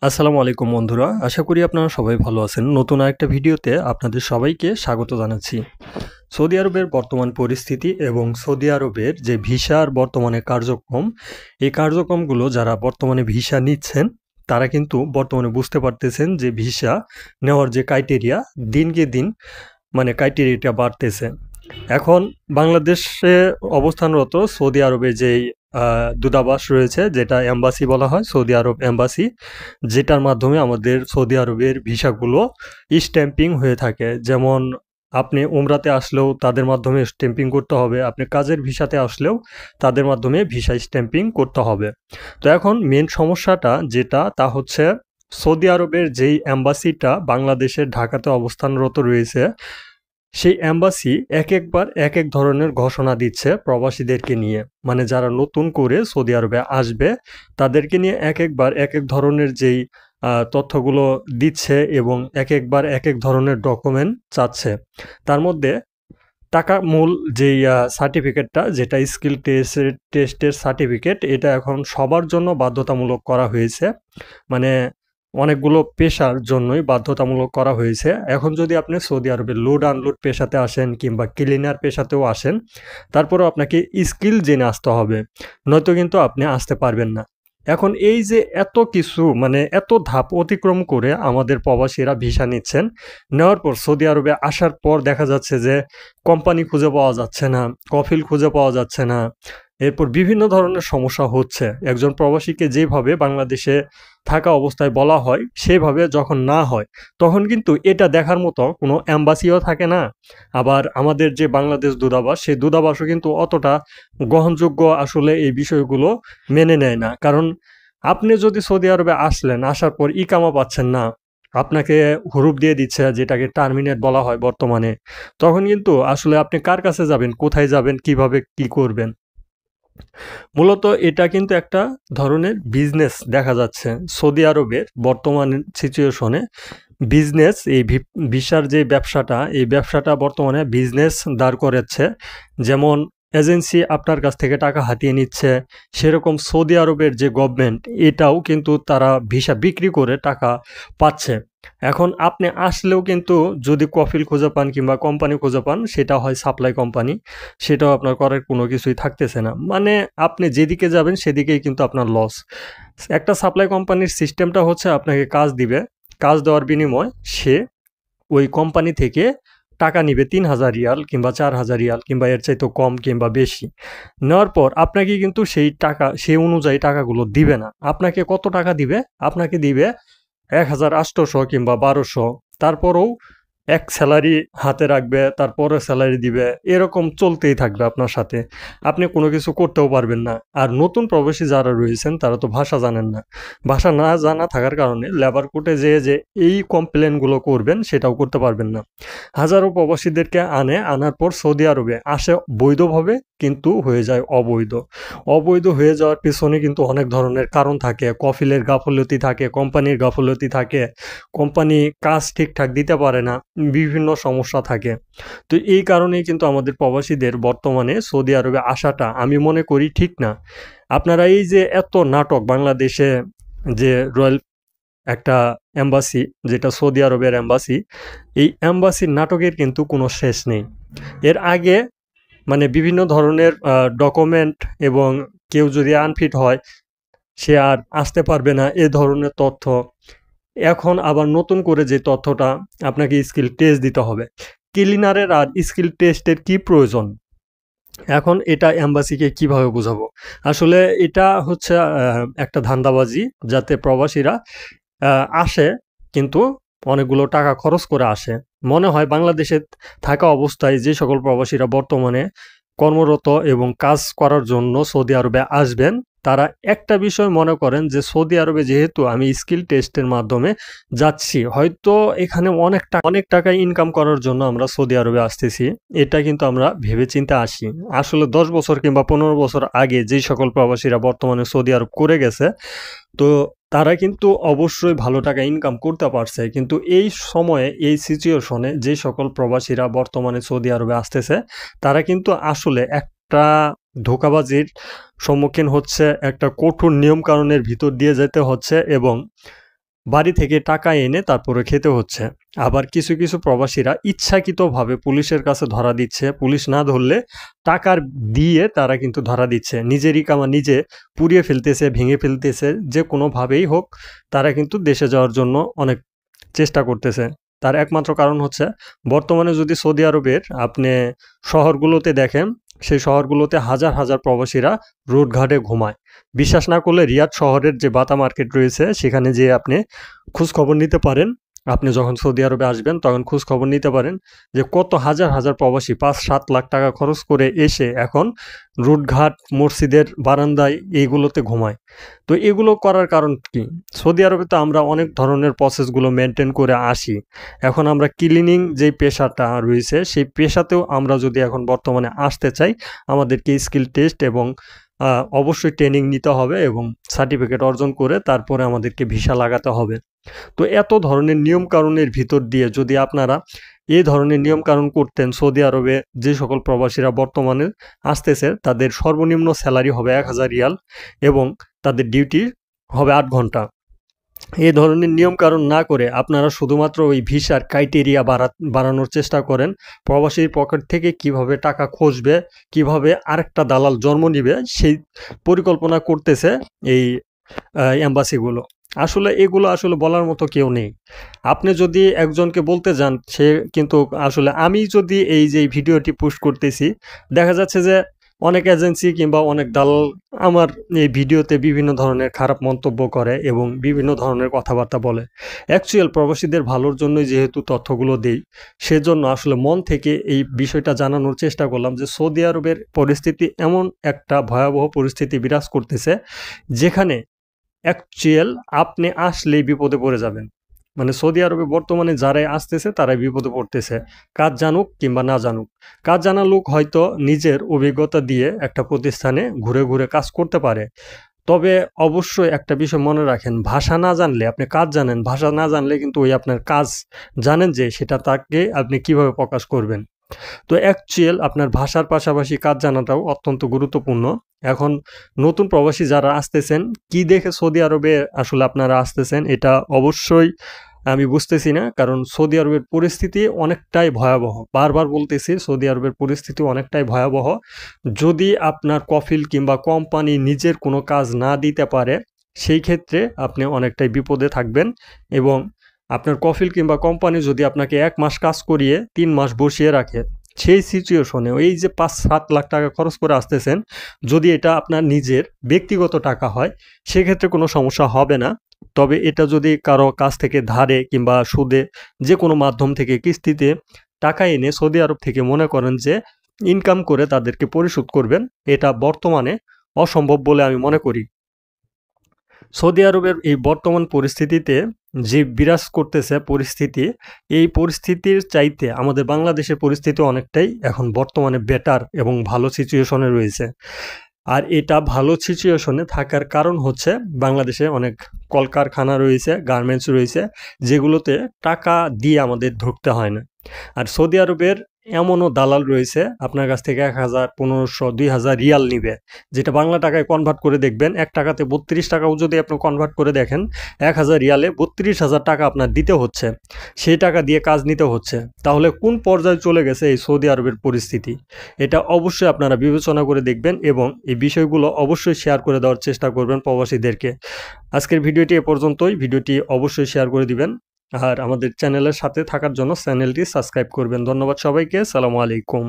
আসসালামু আলাইকুম বন্ধুরা, আশা করি আপনারা সবাই ভালো আছেন। নতুন আরেকটা ভিডিওতে আপনাদের সবাইকে স্বাগত জানাচ্ছি। সৌদি আরবের বর্তমান পরিস্থিতি এবং সৌদি আরবের যে ভিসার বর্তমানে কার্যক্রম, এই কার্যক্রমগুলো যারা বর্তমানে ভিসা নিচ্ছেন তারা কিন্তু বর্তমানে বুঝতে পারতেছেন যে ভিসা নেওয়ার যে ক্রাইটেরিয়া দিনকে দিন ক্রাইটেরিয়াটা বাড়তেছে। এখন বাংলাদেশে অবস্থানরত সৌদি আরবে যেই দূতাবাস রয়েছে, যেটা এম্বাসি বলা হয়, সৌদি আরব এম্বাসি, যেটার মাধ্যমে আমাদের সৌদি আরবের ভিসাগুলো স্ট্যাম্পিং হয়ে থাকে। যেমন আপনি উমরাতে আসলেও তাদের মাধ্যমে স্ট্যাম্পিং করতে হবে, আপনি কাজের ভিসাতে আসলেও তাদের মাধ্যমে ভিসা স্ট্যাম্পিং করতে হবে। তো এখন মেন সমস্যাটা যেটা তা হচ্ছে সৌদি আরবের যেই এম্বাসিটা বাংলাদেশের ঢাকাতে অবস্থানরত রয়েছে, সেই এম্বাসি একবার এক এক ধরনের ঘোষণা দিচ্ছে প্রবাসীদেরকে নিয়ে। মানে যারা নতুন করে সৌদি আরবে আসবে তাদেরকে নিয়ে একবার এক এক ধরনের যেই তথ্যগুলো দিচ্ছে এবং একবার এক এক ধরনের ডকুমেন্ট চাচ্ছে। তার মধ্যে টাকা মূল যেই সার্টিফিকেটটা, যেটা স্কিল টেস্টের সার্টিফিকেট, এটা এখন সবার জন্য বাধ্যতামূলক করা হয়েছে। মানে অনেকগুলো পেশার জন্যই বাধ্যতামূলক করা হয়েছে। এখন যদি আপনি সৌদি আরবে লোড আনলোড পেশাতে আসেন কিংবা ক্লিনার পেশাতেও আসেন, তারপরেও আপনাকে স্কিল জেনে আসতে হবে, নয়তো কিন্তু আপনি আসতে পারবেন না। এখন এই যে এত কিছু, এত ধাপ অতিক্রম করে আমাদের প্রবাসীরা ভিসা নিচ্ছেন, নেওয়ার পর সৌদি আরবে আসার পর দেখা যাচ্ছে যে কোম্পানি খুঁজে পাওয়া যাচ্ছে না, কফিল খুঁজে পাওয়া যাচ্ছে না। এরপর বিভিন্ন ধরনের সমস্যা হচ্ছে। একজন প্রবাসীকে যেভাবে বাংলাদেশে থাকা অবস্থায় বলা হয় সেভাবে যখন না হয়, তখন কিন্তু এটা দেখার মতো কোনো অ্যাম্বাসিও থাকে না। আবার আমাদের যে বাংলাদেশ দূতাবাস, সেই দূতাবাসও কিন্তু অতটা গ্রহণযোগ্য আসলে এই বিষয়গুলো মেনে নেয় না। কারণ আপনি যদি সৌদি আরবে আসলেন, আসার পর ইকামা পাচ্ছেন না, আপনাকে হুরুপ দিয়ে দিচ্ছে, যেটাকে টার্মিনেট বলা হয় বর্তমানে, তখন কিন্তু আসলে আপনি কার কাছে যাবেন, কোথায় যাবেন, কিভাবে কি করবেন? মূলত এটা কিন্তু একটা ধরনের বিজনেস দেখা যাচ্ছে সৌদি আরবের বর্তমান সিচুয়েশনে। বিজনেস, এই ভিসার যে ব্যবসাটা, এই ব্যবসাটা বর্তমানে বিজনেস দাঁড় করাচ্ছে। যেমন এজেন্সি আপনার কাছ থেকে টাকা হাতিয়ে নিচ্ছে, সেরকম সৌদি আরবের যে গভর্নমেন্ট, এটাও কিন্তু তারা ভিসা বিক্রি করে টাকা পাচ্ছে। এখন আপনি আসলেও কিন্তু যদি কফিল খুঁজে পান কিংবা কোম্পানি খুঁজে পান, সেটা হয় সাপ্লাই কোম্পানি, সেটাও আপনার করার কোনো কিছুই থাকতেছে না। মানে আপনি যেদিকে যাবেন সেদিকেই কিন্তু আপনার লস। একটা সাপ্লাই কোম্পানির সিস্টেমটা হচ্ছে আপনাকে কাজ দিবে, কাজ দেওয়ার বিনিময় সে ওই কোম্পানি থেকে টাকা নিবে ৩,০০০ রিয়াল কিংবা ৪,০০০ রিয়াল কিংবা এর চাইতেও কম কিংবা বেশি। নেওয়ার পর আপনাকে কিন্তু সেই টাকা, সেই অনুযায়ী টাকাগুলো দিবে না। আপনাকে কত টাকা দিবে? আপনাকে দিবে ১,৮০০ কিংবা ১২০০। তারপরেও এক স্যালারি হাতে রাখবে, তারপরে স্যালারি দিবে, এরকম চলতেই থাকবে আপনার সাথে। আপনি কোনো কিছু করতেও পারবেন না। আর নতুন প্রবাসী যারা রয়েছেন তারা তো ভাষা জানেন না। ভাষা না জানা থাকার কারণে লেবার কোর্টে যেয়ে যে এই কমপ্লেনগুলো করবেন সেটাও করতে পারবেন না। হাজারো প্রবাসীদেরকে আনার পর সৌদি আরবে আসে বৈধভাবে, কিন্তু হয়ে যায় অবৈধ। অবৈধ হয়ে যাওয়ার পেছনে কিন্তু অনেক ধরনের কারণ থাকে। কফিলের গাফলতি থাকে, কোম্পানির গাফলতি থাকে, কোম্পানি কাজ ঠিকঠাক দিতে পারে না, বিভিন্ন সমস্যা থাকে। তো এই কারণেই কিন্তু আমাদের প্রবাসীদের বর্তমানে সৌদি আরবে আসাটা আমি মনে করি ঠিক না। আপনারা এই যে এত নাটক বাংলাদেশে, যে রয়্যাল একটা এম্বাসি, যেটা সৌদি আরবের এম্বাসি, এই এম্বাসির নাটকের কিন্তু কোনো শেষ নেই। এর আগে বিভিন্ন ধরনের ডকুমেন্ট, এবং কেউ যদি আনফিট হয় সে আর আসতে পারবে না, এ ধরনের তথ্য। এখন আবার নতুন করে যে তথ্যটা, আপনাকে স্কিল টেস্ট দিতে হবে। ক্লিনারের আর স্কিল টেস্টের কি প্রয়োজন? এখন এটা এম্বাসিকে কিভাবে বোঝাবো? আসলে এটা হচ্ছে একটা ধান্দাবাজি, যাতে প্রবাসীরা আসে, কিন্তু অনেকগুলো টাকা খরচ করে আসে। মনে হয় বাংলাদেশে থাকা অবস্থায় যে সকল প্রবাসীরা বর্তমানে কর্মরত এবং কাজ করার জন্য সৌদি আরবে আসবেন, তারা একটা বিষয় মনে করেন যে সৌদি আরবে যেহেতু আমি স্কিল টেস্টের মাধ্যমে যাচ্ছি, হয়তো এখানে অনেক টাকা ইনকাম করার জন্য আমরা সৌদি আরবে আসতেছি। এটা কিন্তু আমরা ভেবেচিন্তে আসি। আসলে ১০ বছর কিংবা ১৫ বছর আগে যেই সকল প্রবাসীরা বর্তমানে সৌদি আরব করে গেছে, তো তারা কিন্তু অবশ্যই ভালো টাকা ইনকাম করতে পারছে। কিন্তু এই সময়ে, এই সিচুয়েশনে যে সকল প্রবাসীরা বর্তমানে সৌদি আরবে আসতেছে, তারা কিন্তু আসলে একটা ধোঁকাবাজির সম্মুখীন হচ্ছে, একটা কঠোর নিয়মকানুনের ভিতর দিয়ে যেতে হচ্ছে, এবং বাড়ি থেকে টাকা এনে তারপরে খেতে হচ্ছে। আবার কিছু কিছু প্রবাসীরা ইচ্ছাকৃতভাবে পুলিশের কাছে ধরা দিচ্ছে, পুলিশ না ধরলে টাকা দিয়ে তারা কিন্তু ধরা দিচ্ছে, নিজেরই কামা নিজে পুড়িয়ে ফেলতেছে, ভেঙে ফেলতেছে, যে কোনোভাবেই হোক তারা কিন্তু দেশে যাওয়ার জন্য অনেক চেষ্টা করতেছে। তার একমাত্র কারণ হচ্ছে বর্তমানে যদি সৌদি আরবের আপনি শহরগুলোতে দেখেন, সেই শহরগুলোতে হাজার হাজার প্রবাসীরা রোডঘাটে ঘুমায়। বিশ্বাস না করলে রিয়াদ শহরের যে বাতা মার্কেট রয়েছে সেখানে যেয়ে আপনি খোঁজ খবর নিতে পারেন। আপনি যখন সৌদি আরবে আসবেন তখন খোঁজ খবর নিতে পারেন যে কত হাজার হাজার প্রবাসী ৫-৭ লাখ টাকা খরচ করে এসে এখন রুটঘাট, মসজিদের বারান্দায় এইগুলোতে ঘুমায়। তো এগুলো করার কারণ কি? সৌদি আরবে তো আমরা অনেক ধরনের প্রসেসগুলো মেনটেন করে আসি। এখন আমরা ক্লিনিং যে পেশাটা রয়েছে সেই পেশাতেও আমরা যদি এখন বর্তমানে আসতে চাই, আমাদেরকে স্কিল টেস্ট এবং অবশ্যই ট্রেনিং নিতে হবে এবং সার্টিফিকেট অর্জন করে তারপরে আমাদেরকে ভিসা লাগাতে হবে। তো এত ধরনের নিয়মকানুনের ভিতর দিয়ে যদি আপনারা এই ধরনের নিয়মকানুন করতেন, সৌদি আরবে যে সকল প্রবাসীরা বর্তমানে আসতেছে তাদের সর্বনিম্ন স্যালারি হবে ১,০০০ রিয়াল এবং তাদের ডিউটি হবে ৮ ঘন্টা। এই ধরনের নিয়মকানুন না করে আপনারা শুধুমাত্র ওই ভিসার ক্রাইটেরিয়া বাড়ানোর চেষ্টা করেন। প্রবাসীর পকেট থেকে কিভাবে টাকা খসবে, কিভাবে আরেকটা দালাল জন্ম নিবে, সেই পরিকল্পনা করতেছে এই এম্বাসিগুলো। আসলে এগুলো আসলে বলার মতো কেউ নেই। আপনি যদি একজনকে বলতে যান, সে কিন্তু আসলে আমি যদি এই যে এই ভিডিওটি পোস্ট করতেছি, দেখা যাচ্ছে যে অনেক এজেন্সি কিংবা অনেক দালাল আমার এই ভিডিওতে বিভিন্ন ধরনের খারাপ মন্তব্য করে এবং বিভিন্ন ধরনের কথাবার্তা বলে। অ্যাকচুয়াল প্রবাসীদের ভালোর জন্যই যেহেতু তথ্যগুলো দেই, সেজন্য আসলে মন থেকে এই বিষয়টা জানানোর চেষ্টা করলাম যে সৌদি আরবের পরিস্থিতি এমন একটা ভয়াবহ পরিস্থিতি বিরাজ করতেছে, যেখানে অ্যাকচুয়াল আপনি আসলেই বিপদে পড়ে যাবেন। মানে সৌদি আরবে বর্তমানে যারাই আসতেছে তারাই বিপদে পড়তেছে, কাজ জানুক কিংবা না জানুক। কাজ জানা লোক হয়তো নিজের অভিজ্ঞতা দিয়ে একটা প্রতিষ্ঠানে ঘুরে ঘুরে কাজ করতে পারে। তবে অবশ্যই একটা বিষয় মনে রাখেন, ভাষা না জানলে আপনি কাজ জানেন, ভাষা না জানলে কিন্তু ওই আপনার কাজ জানেন যে সেটা তাকে আপনি কিভাবে প্রকাশ করবেন। তো অ্যাকচুয়াল আপনার ভাষার পাশাপাশি কাজ জানাটাও অত্যন্ত গুরুত্বপূর্ণ। এখন নতুন প্রবাসী যারা আসতেছেন, কি দেখে সৌদি আরবে আসলে আপনারা আসতেছেন এটা অবশ্যই আমি বুঝতেছি না। কারণ সৌদি আরবের পরিস্থিতি অনেকটাই ভয়াবহ। বারবার বলতেছি সৌদি আরবের পরিস্থিতি অনেকটাই ভয়াবহ। যদি আপনার কফিল কিংবা কোম্পানি নিজের কোনো কাজ না দিতে পারে, সেই ক্ষেত্রে আপনি অনেকটাই বিপদে থাকবেন এবং আপনার কফিল কিংবা কোম্পানি যদি আপনাকে ১ মাস কাজ করিয়ে ৩ মাস বসিয়ে রাখে, সেই সিচুয়েশনে এই যে ৫-৭ লাখ টাকা খরচ করে আসতেছেন, যদি এটা আপনার নিজের ব্যক্তিগত টাকা হয়, সেক্ষেত্রে কোনো সমস্যা হবে না। তবে এটা যদি কারো কাছ থেকে ধারে কিংবা সুদে যে কোনো মাধ্যম থেকে কিস্তিতে টাকা এনে সৌদি আরব থেকে মনে করেন যে ইনকাম করে তাদেরকে পরিশোধ করবেন, এটা বর্তমানে অসম্ভব বলে আমি মনে করি। সৌদি আরবের এই বর্তমান পরিস্থিতিতে যে বিরাজ করতেছে পরিস্থিতি, এই পরিস্থিতির চাইতে আমাদের বাংলাদেশের পরিস্থিতি অনেকটাই এখন বর্তমানে বেটার এবং ভালো সিচুয়েশনে রয়েছে। আর এটা ভালো সিচুয়েশনে থাকার কারণ হচ্ছে বাংলাদেশে অনেক কলকারখানা রয়েছে, গার্মেন্টস রয়েছে, যেগুলোতে টাকা দিয়ে আমাদের ঢুকতে হয় না। আর সৌদি আরবের এমনও দালাল রয়েছে আপনার কাছ থেকে ১,০০০, ১৫০০, ২,০০০ রিয়াল নিবে, যেটা বাংলা টাকায় কনভার্ট করে দেখবেন ১ টাকাতে ৩২ টাকাও যদি আপনি কনভার্ট করে দেখেন, ১,০০০ রিয়ালে ৩২,০০০ টাকা আপনার দিতে হচ্ছে, সেই টাকা দিয়ে কাজ নিতে হচ্ছে। তাহলে কোন পর্যায়ে চলে গেছে এই সৌদি আরবের পরিস্থিতি? এটা অবশ্যই আপনারা বিবেচনা করে দেখবেন এবং এই বিষয়গুলো অবশ্যই শেয়ার করে দেওয়ার চেষ্টা করবেন প্রবাসীদেরকে। আজকের ভিডিওটি এ পর্যন্তই। ভিডিওটি অবশ্যই শেয়ার করে দিবেন। আর আমাদের চ্যানেলের সাথে থাকার জন্য চ্যানেলটি সাবস্ক্রাইব করবেন। ধন্যবাদ সবাইকে। আসসালামু আলাইকুম।